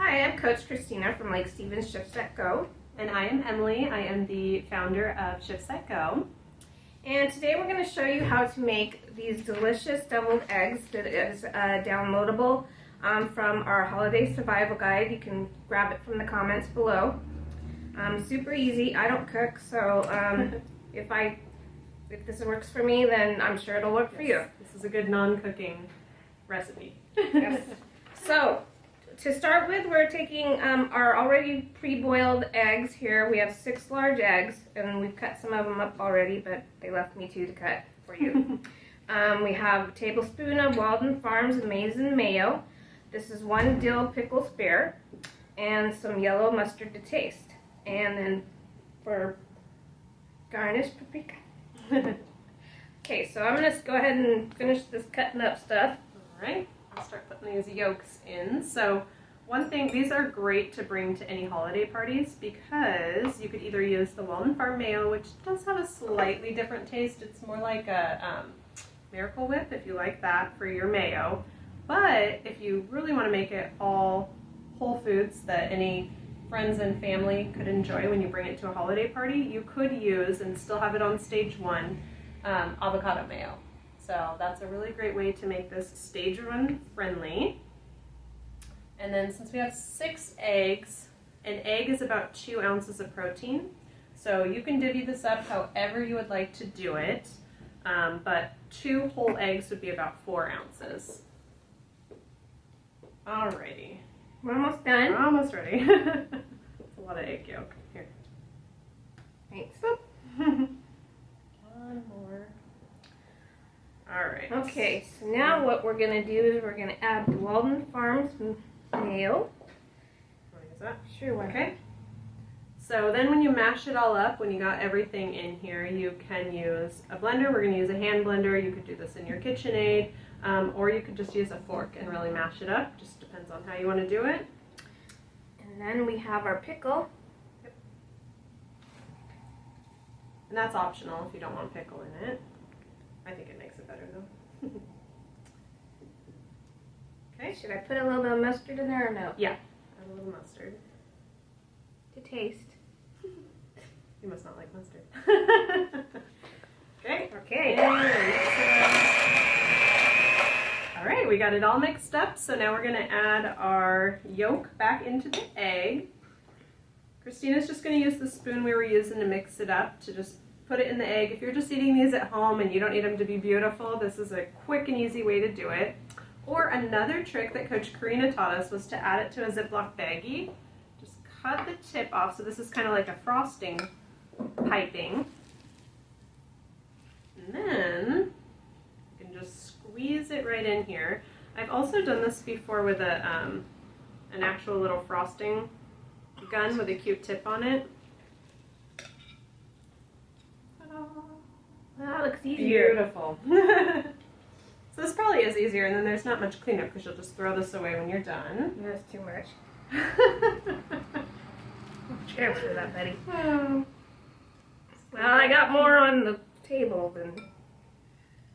Hi, I'm Coach Christina from Lake Stevens ShiftSetGo. And I am Emily. I am the founder of ShiftSetGo. And today we're going to show you how to make these delicious deviled eggs that is downloadable from our holiday survival guide. You can grab it from the comments below. Super easy. I don't cook, so if this works for me, then I'm sure it'll work for you. This is a good non-cooking recipe. Yes. So, to start with, we're taking our already pre-boiled eggs here. We have 6 large eggs, and we've cut some of them up already, but they left me 2 to cut for you. We have a tablespoon of Walden Farms Amazing Mayo. This is 1 dill pickle spear, and some yellow mustard to taste. And then for garnish, paprika. Okay, so I'm going to go ahead and finish this cutting up stuff. Alright, I'll start putting these yolks in. So one thing, these are great to bring to any holiday parties because you could either use the Walden Farm Mayo, which does have a slightly different taste. It's more like a Miracle Whip if you like that for your mayo. But if you really want to make it all whole foods that any friends and family could enjoy when you bring it to a holiday party, you could use, and still have it on stage 1, avocado mayo. So that's a really great way to make this stage 1 friendly. And then since we have 6 eggs, an egg is about 2 ounces of protein. So you can divvy this up however you would like to do it, but 2 whole eggs would be about 4 ounces. Alrighty. We're almost done. We're almost ready. It's a lot of egg yolk. Here. Thanks. One more. Alright. Okay, so now what we're going to do is we're going to add the Walden Farms mayo. Want to use that? Sure, why not? Okay. So then when you mash it all up, when you got everything in here, you can use a blender. We're going to use a hand blender. You could do this in your KitchenAid, or you could just use a fork and really mash it up. Just depends on how you want to do it. And then we have our pickle. Yep. And that's optional if you don't want pickle in it. I think it makes it better though. Okay, should I put a little bit of mustard in there or no? Yeah, add a little mustard. To taste. You must not like mustard. Okay. Okay. All right, we got it all mixed up, so now we're going to add our yolk back into the egg. Christina's just going to use the spoon we were using to mix it up to just put it in the egg. If you're just eating these at home and you don't need them to be beautiful, this is a quick and easy way to do it. Or another trick that Coach Karina taught us was to add it to a Ziploc baggie. Just cut the tip off, so this is kind of like a frosting piping. And then you can just squeeze it right in here. I've also done this before with an actual little frosting gun with a cute tip on it. That looks easier. Beautiful. So this probably is easier, and then there's not much cleanup because you'll just throw this away when you're done. That's too much. Transfer that, Betty. Oh. Well, I got more on the table than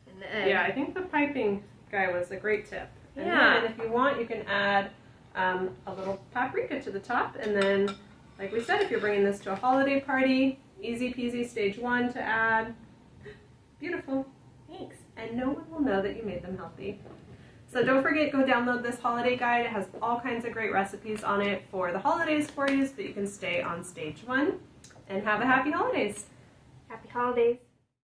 in the egg. Yeah, I think the piping guy was a great tip. And Yeah. then if you want, you can add a little paprika to the top. And then, like we said, if you're bringing this to a holiday party, easy peasy stage 1 to add. Beautiful. Thanks. And no one will know that you made them healthy. So don't forget, go download this holiday guide. It has all kinds of great recipes on it for the holidays for you so that you can stay on stage 1. And have a happy holidays. Happy holidays.